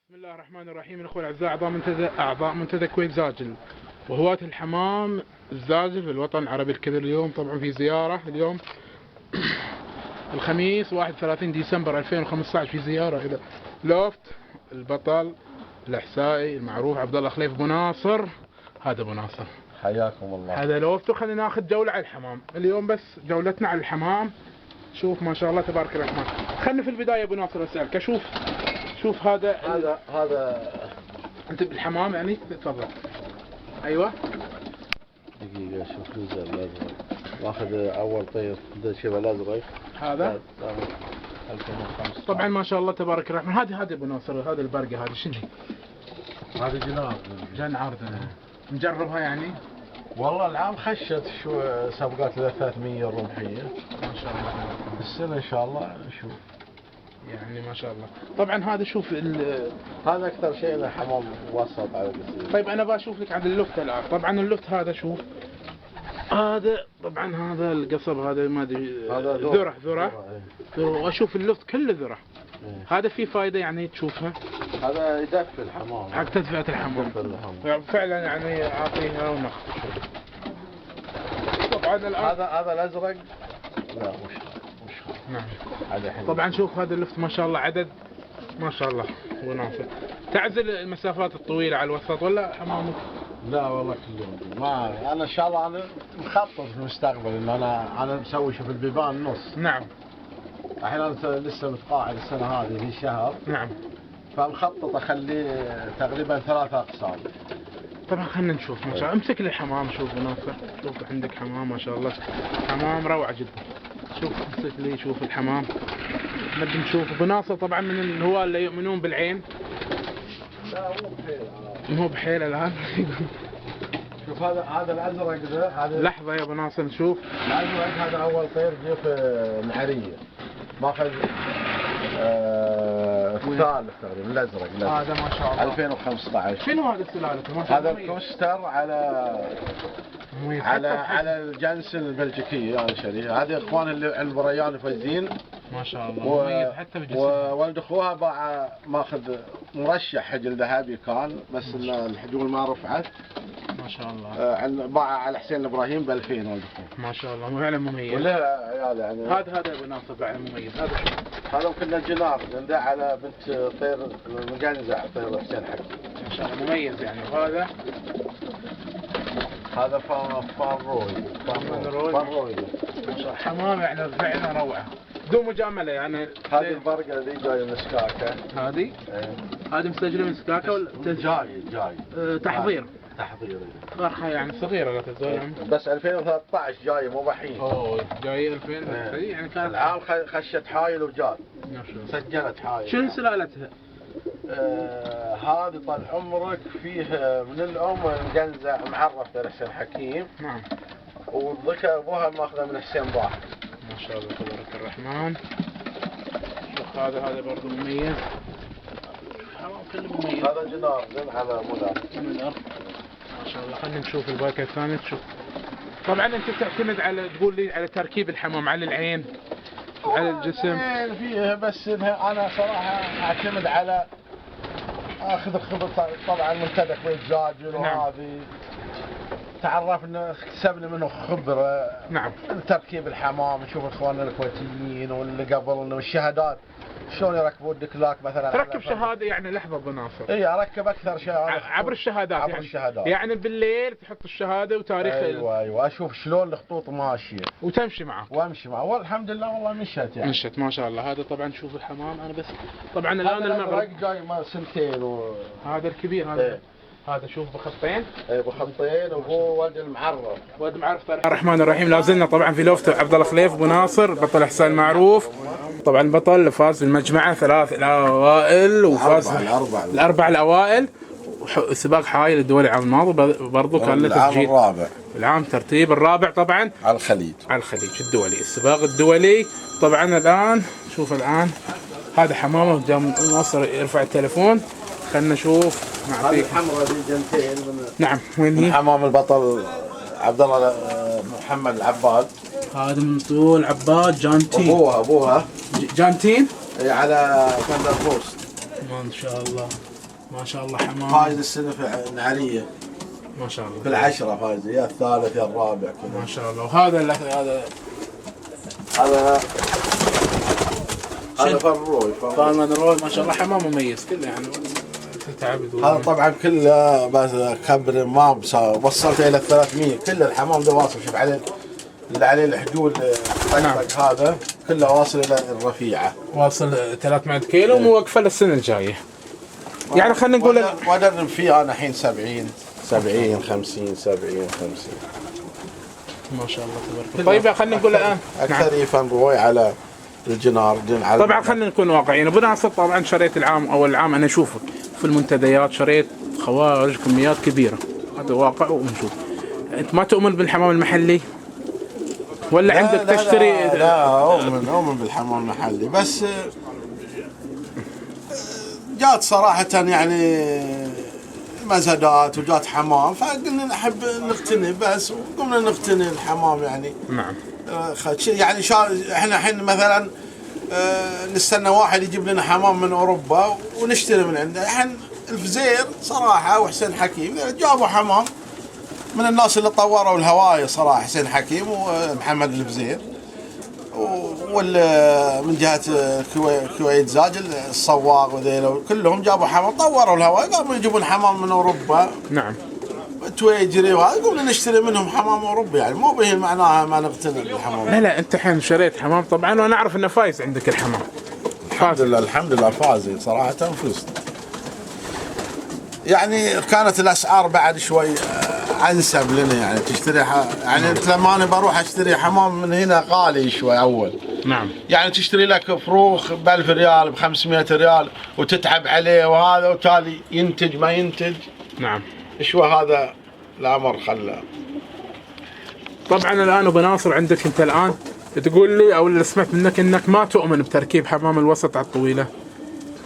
بسم الله الرحمن الرحيم. الاخوه الاعزاء اعضاء منتدى كويت زاجل وهواة الحمام الزاجل في الوطن العربي الكبير. اليوم طبعا في زياره، اليوم الخميس 31 ديسمبر 2015 في زياره الى لوفت البطل الاحسائي المعروف عبد الله خليف ابو ناصر. هذا ابو ناصر، حياكم الله. هذا لوفت. وخلينا ناخذ جوله على الحمام. اليوم بس جولتنا على الحمام. شوف ما شاء الله تبارك الرحمن. خلنا في البدايه ابو ناصر اسالك، شوف هذا انت بالحمام يعني؟ تفضل. ايوه دقيقة، شوف الجزء الأزرق، واخذ أول طير ده الشبه الأزرق هذا 2005. طبعا ما شاء الله تبارك الرحمن. هذه ابو ناصر، هذه البرقه هذه شنو هي؟ هذه جناب جن عرضنا مجربها يعني؟ والله العام خشت شو سبقات ل 300 رمحية ما شاء الله. السنة إن شاء الله نشوف يعني ما شاء الله. طبعا هذا شوف هذا أكثر شيء له حمام وسط على قصير. طيب انا بشوف لك عند اللفت الان. طبعا اللفت هذا شوف، هذا طبعا هذا القصب هذا ما ادري، ذره واشوف اللفت كله ذره. هذا فيه فائده يعني تشوفها؟ هذا يدفي الحمام حق تدفئه الحمام يعني فعلا، يعني يعطيه رونق. طبعا الان هذا الأزرق لا مش نعم. هذا حلو. طبعا شوف هذا اللفت ما شاء الله عدد ما شاء الله ونافع. تعزل المسافات الطويلة على الوسط ولا حمامك؟ لا والله كلهم ما انا ان شاء الله انا مخطط في المستقبل انه انا مسوي شوف البيبان نص. نعم. الحين انا لسه متقاعد السنه هذه في شهر. نعم. فمخطط اخليه تقريبا 3 أقسام. طبعا خلينا نشوف ما شاء الله. امسك لي الحمام. شوف ناصر، شوف عندك حمام ما شاء الله، حمام روعة جدا. شوف امسك لي، شوف الحمام. نبي نشوف ابو ناصر. طبعا من الهواة اللي يؤمنون بالعين. لا مو بحيل، مو بحيل الان. شوف هذا الازرق ذا، هذا لحظة يا ابو ناصر نشوف. الازرق هذا اول طير جه في نعرية، ماخذ الثالث تقريبا الازرق. هذا ما شاء الله 2015. شنو هذا سلالته ما شاء الله؟ هذا الكوستر على الجنس البلجيكية يعني شريه. هذه اخوان اللي البريان فايزين ما شاء الله مميز حتى بجسمه. وولد اخوها باع ماخذ مرشح حجل ذهبي كان، بس ان الحجول ما رفعت ما شاء الله. باع على حسين الابراهيم ب 2000 ولد اخوه ما شاء الله فعلا مميز. ولا عيال يعني. هذا ابو ناصر فعلا مميز. هذا كنا الجنار ذا على بنت طير المقنزع طير حسين حق ما شاء الله مميز يعني. وهذا هذا فاروي ما شاء الله حمام يعني فعلا روعه بدون مجامله يعني. هذه البرقه اللي جايه من سكاكه. هذه هذه مسجله من سكاكه ولا جاي تحضير فرخه يعني صغيره لا تزال. بس 2013 جاي مو بحين. اوه جاي 2000 يعني كانت العام خشت حايل وجات سجلت حايل. شنو سلالتها؟ هذه طال عمرك فيه من الام مقنزع معرف حسين حكيم. نعم. والذكر ابوها ماخذه من حسين ضاحك. ما شاء الله تبارك الرحمن. شوف هذا برضه مميز. حرام كله مميز. هذا جنار زين على مولاه ما شاء الله. خلينا نشوف الباقي الثاني. تشوف طبعا انت تعتمد على تقول لي على تركيب الحمام، على العين على الجسم فيه، بس انا صراحه اعتمد على اخذ الخبر طبعا منتدى كويت زاجل. نعم. وهذه تعرفنا اكتسبنا منه خبره. نعم. تركيب الحمام، نشوف اخواننا الكويتيين واللي قبلنا والشهادات شلون يركبوا الدكلاك مثلا. تركب شهاده يعني. لحظه ابو ناصر، اي اركب اكثر شيء عبر الشهادات عبر يعني. الشهادات يعني بالليل تحط الشهاده وتاريخ. ايوه اشوف شلون الخطوط ماشيه وتمشي معك وامشي معه. والحمد لله والله مشت يعني. مشت ما شاء الله. هذا طبعا شوف الحمام. انا بس طبعا الان المغرب جاي ما سنتين هذا الكبير هذا. هذا شوف بخطين. اي بخطين وهو ولد المعرف. ولد معرف. بسم الله الرحمن الرحيم. لا زلنا طبعا في لوفت عبد الله خليف ابو ناصر بطل احسان معروف. طبعا البطل اللي فاز بالمجمعه 3 الاوائل وفاز الاربع الاوائل. سباق حايل الدولي العام الماضي برضو كان له تسجيل الرابع العام ترتيب الرابع طبعا على الخليج الدولي. السباق الدولي طبعا. الان شوف الان هذا حمامه قدام ناصر يرفع التليفون. خلنا نشوف. هذه الحمراء دي جنتين نعم. وين هي؟ حمام البطل عبد الله محمد العباد. هذا من طول عباد جانتين. ابوها جانتين على ثندر بوست ما شاء الله. ما شاء الله حمام. فايز السنه في النعريه ما شاء الله في العشره فايز، يا الثالث يا الرابع كذا ما شاء الله. وهذا هذا فروي فان روي ما شاء الله حمام مميز كله يعني تعبد. هذا طبعا كله بس كبر ما وصلته الى 300 كل الحمام ده واصل. شوف عليه اللي عليه الحجول طقطق هذا كله واصل الى الرفيعه، واصل 300 كيلو وموقفه للسنه الجايه. يعني خلينا نقول وادرب فيه انا الحين 70 50 70 50 ما شاء الله تبارك الله. طيب خلينا نقول الان اكثر يفن روي على الجنار على طبعا خلينا نكون واقعيين. ابو ناصر طبعا شريت اول العام انا اشوفك في المنتديات شريت خوارج كميات كبيره، هذا واقع ونشوف. انت ما تؤمن بالحمام المحلي ولا لا عندك لا تشتري؟ لا اؤمن بالحمام المحلي، بس جات صراحه يعني مزادات وجات حمام فقلنا نحب نقتني بس، وقمنا نقتني الحمام يعني. نعم. يعني احنا الحين مثلا نستنى واحد يجيب لنا حمام من اوروبا ونشتري من عنده. الحين الفزير صراحه وحسين حكيم جابوا حمام من الناس اللي طوروا الهوايه صراحه، حسين حكيم ومحمد الفزير، من جهه كويت زاج الصواغ وذيلا كلهم جابوا حمام طوروا الهوايه، قاموا يجيبون حمام من اوروبا. نعم. تويجري وهذا قمنا نشتري منهم حمام اوروبي، يعني مو به معناها ما نقتنع بالحمام. لا انت الحين شريت حمام طبعا وانا اعرف انه فايز عندك الحمام. الحمد لله فاز صراحه فزت. يعني كانت الاسعار بعد شوي انسب لنا يعني تشتري يعني انت لما انا بروح اشتري حمام من هنا غالي شوي اول. نعم. يعني تشتري لك فروخ ب 1000 ريال ب 500 ريال وتتعب عليه وهذا وتالي ينتج ما ينتج. نعم. شو هذا الامر خلاه. طبعا الان ابو ناصر عندك انت الان تقول لي او اللي سمعت منك انك ما تؤمن بتركيب حمام الوسط على الطويله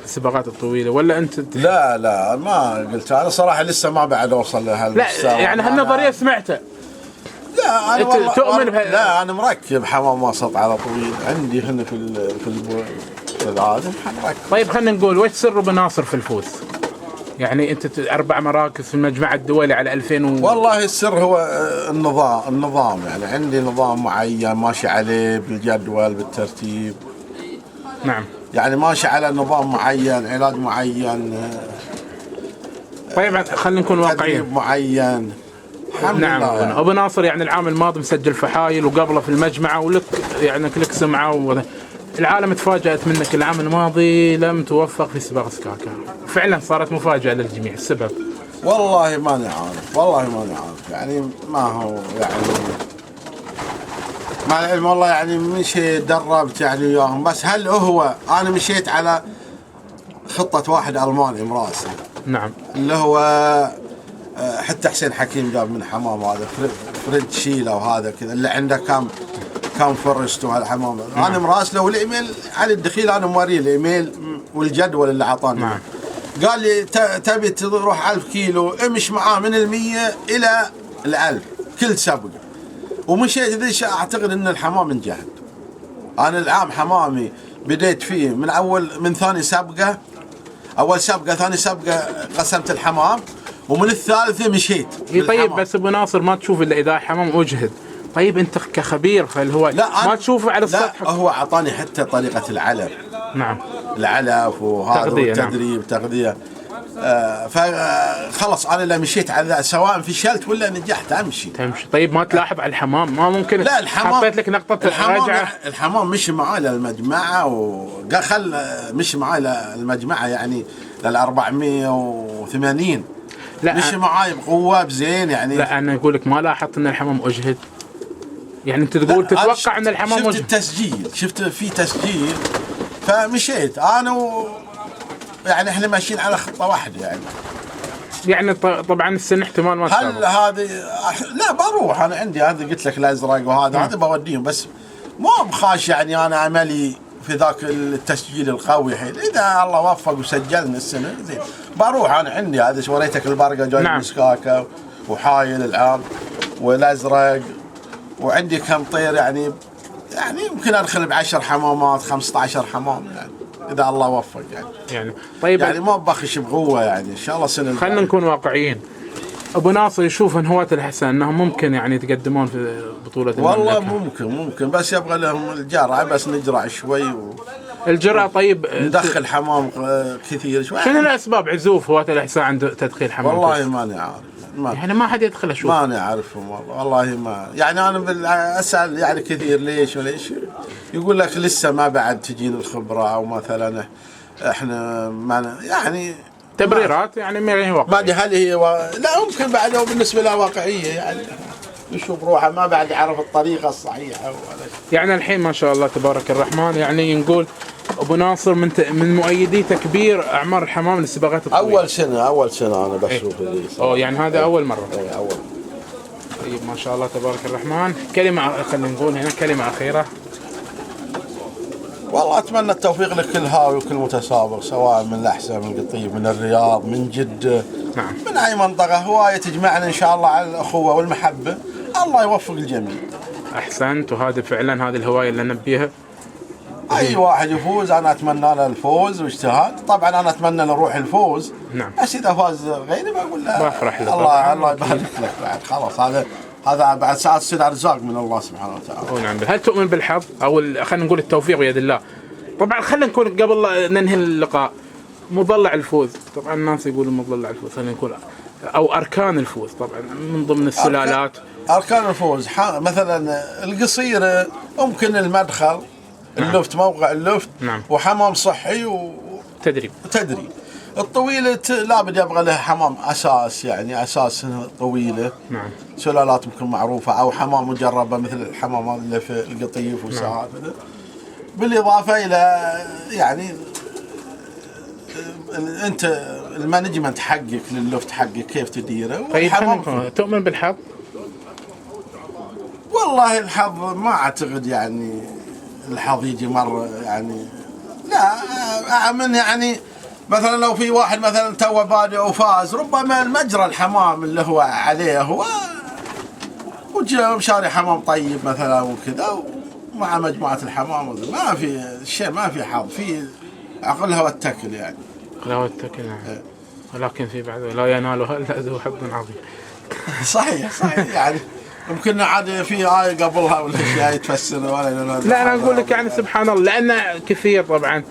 السباقات الطويله، ولا انت لا ما قلت انا صراحه لسه ما بعد اوصل لهالمستوى. لا يعني هالنظريه سمعتها. لا انا والله تؤمن لا انا مركب حمام وسط على طويل عندي هنا في هذا مركب. طيب خلينا نقول وش سر ابو ناصر في الفوز؟ يعني انت 4 مراكز في المجمع الدولي على 2000 والله السر هو النظام يعني عندي نظام معين ماشي عليه بالجدول بالترتيب. نعم. يعني ماشي على نظام معين علاج معين. طيب خلينا نكون واقعيين. تدريب معين. نعم. ابو ناصر يعني العام الماضي مسجل فحايل وقبله في المجمع ولك يعني لك سمعه العالم تفاجأت منك العام الماضي لم توفق في سباق سكاكا. فعلا صارت مفاجأة للجميع. السبب؟ والله ماني عارف يعني ما هو يعني مع العلم والله يعني مشيت دربت يعني وياهم، بس هل هو انا مشيت على خطة واحد الماني امراسي. نعم. اللي هو حتى حسين حكيم جاب من حمام هذا فريد شيله وهذا كذا اللي عنده كم فرست وهالحمام. نعم. انا مراسله والايميل على الدخيل انا موريه الايميل والجدول اللي اعطاني. نعم. قال لي تبي تروح 1000 كيلو امش معاه من 100 الى 1000 كل سبقه، ومشيت ذي اعتقد ان الحمام انجهد. انا العام حمامي بديت فيه من ثاني سبقه، اول سبقه ثاني سبقه قسمت الحمام ومن الثالثه مشيت. طيب بس ابو ناصر ما تشوف الا اذا حمام اجهد. طيب انت كخبير فالهو ما تشوفه على السطح؟ لا هو اعطاني حتى طريقه العلف. نعم. العلف وهذا والتدريب. نعم. تغذيه. فخلص انا اللي مشيت على سواء فشلت ولا نجحت تمشي. طيب ما تلاحظ على الحمام ما ممكن؟ لا الحمام حطيت لك نقطه رجعه. الحمام مشي معاه للمجمعه مشي معاه للمجمعه يعني لل 480. لا مشي معاي بقوه بزين يعني. لا انا اقول لك ما لاحظت ان الحمام اجهد. يعني انت تقول تتوقع ان الحمام شفت التسجيل، شفت في تسجيل فمشيت انا يعني احنا ماشيين على خطه واحده يعني طبعا السن احتمال ما تسافر. هل هذه لا بروح انا عندي هذا قلت لك الازرق وهذا بوديهم، بس مو بخاش يعني انا عملي في ذاك التسجيل القوي حيل. اذا الله وفق وسجلنا السنه زين بروح انا عندي هذا وريتك البرقه جاي. نعم. سكاكا وحايل العام والازرق وعندي كم طير يعني يمكن ادخل ب10 حمامات 15 حمام يعني. اذا الله وفق يعني طيب يعني ما بخش بقوه يعني ان شاء الله سنه. خلينا نكون واقعيين. ابو ناصر يشوف ان هواة الاحسان انهم ممكن يعني يتقدمون في بطولة والله المملكة. ممكن بس يبغى لهم الجرعه، بس نجرع شوي الجرأة. طيب ندخل حمام كثير شوي. شنو الاسباب عزوف هواة الاحسان عند تدخيل حمام؟ والله ماني عارف. يعني ما حد يدخل اشوف. ماني عارفهم والله ما يعني انا اسال يعني كثير ليش وليش، يقول لك لسه ما بعد تجينا الخبره، او مثلا احنا ما يعني تبريرات يعني ما هي ما واقع. ادري هل هي لا ممكن بعد بالنسبه لها واقعيه يعني يشوف روحه ما بعد يعرف الطريقه الصحيحه ولا شيء. يعني الحين ما شاء الله تبارك الرحمن يعني نقول ابو ناصر من مؤيدي تكبير اعمار الحمام للسباقات الطويله. اول سنه انا بشوف اوه يعني هذا اول مره. اول. طيب ما شاء الله تبارك الرحمن. كلمه خلينا نقول هنا كلمه اخيره. والله اتمنى التوفيق لكل هاوي وكل متسابق، سواء من الاحساء من القطيف من الرياض من جده، نعم، من اي منطقه، هوايه تجمعنا ان شاء الله على الاخوه والمحبه. الله يوفق الجميع. احسنت. وهذا فعلا هذه الهوايه اللي نبيها. اي واحد يفوز انا اتمنى له الفوز واجتهاد، طبعا انا اتمنى له روح الفوز. نعم. بس اذا فاز غيري بقول له بفرح له. الله يبارك لك بعد. خلاص هذا بعد ساعات تصير ارزاق من الله سبحانه وتعالى. نعم. هل تؤمن بالحظ او خلينا نقول التوفيق بيد الله؟ طبعا خلينا نكون قبل ننهي اللقاء مضلع الفوز. طبعا الناس يقولوا مضلع الفوز، خلينا نقول او اركان الفوز طبعا من ضمن السلالات. اركان الفوز مثلا القصيره ممكن المدخل. نعم. اللفت، موقع اللفت. نعم. وحمام صحي تدريب. الطويلة لابد يبغى له حمام اساس، يعني اساس طويله. نعم. سلالات ممكن معروفه، او حمام مجربه مثل الحمامات اللي في القطيف والساعات. نعم. بالاضافه الى يعني انت المانجمنت حقك لللفت حقك كيف تديره. طيب تؤمن بالحظ؟ والله الحظ ما اعتقد يعني الحظ يجي مره يعني، لا أأمن يعني مثلا لو في واحد مثلا تو بادئ وفاز، ربما المجرى الحمام اللي هو عليه هو وجاء شاري حمام طيب مثلا وكذا مع مجموعة الحمام، ما في شيء، ما في حظ، في عقلها والتكل يعني. عقلها والتكل يعني. ولكن في بعض لا ينالها الا ذو حظ عظيم. صحيح يعني يمكن عاد في آية قبلها ولا شيء تفسر ولا لا انا اقول لك يعني سبحان الله، لان كثير طبعا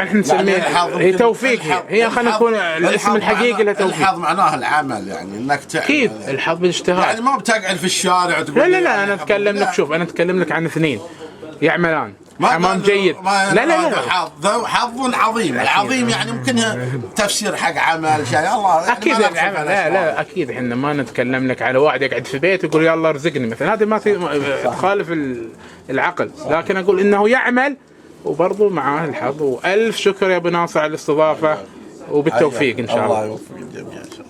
احنا نسميه يعني هي توفيق. هي خلينا نكون الاسم الحقيقي له توفيق. الحظ معناه العمل، يعني انك تعمل. كيف الحظ بالاجتهاد؟ يعني ما بتقعد في الشارع وتقول لا انا اتكلم لك. شوف انا اتكلم لك عن اثنين يعملان حمام جيد. لا حظ عظيم. العظيم يعني ممكنها تفسير حق عمل شيء الله اكيد العمل. لا اكيد احنا ما نتكلم لك على واحد يقعد في بيت ويقول يلا ارزقني مثلا، هذا ما تخالف العقل. لكن اقول انه يعمل وبرضه معاه الحظ. والف شكر يا ابو ناصر على الاستضافه وبالتوفيق ان شاء الله. الله يوفق الجميع ان شاء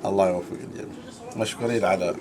الله. الله يوفق الجميع. مشكورين على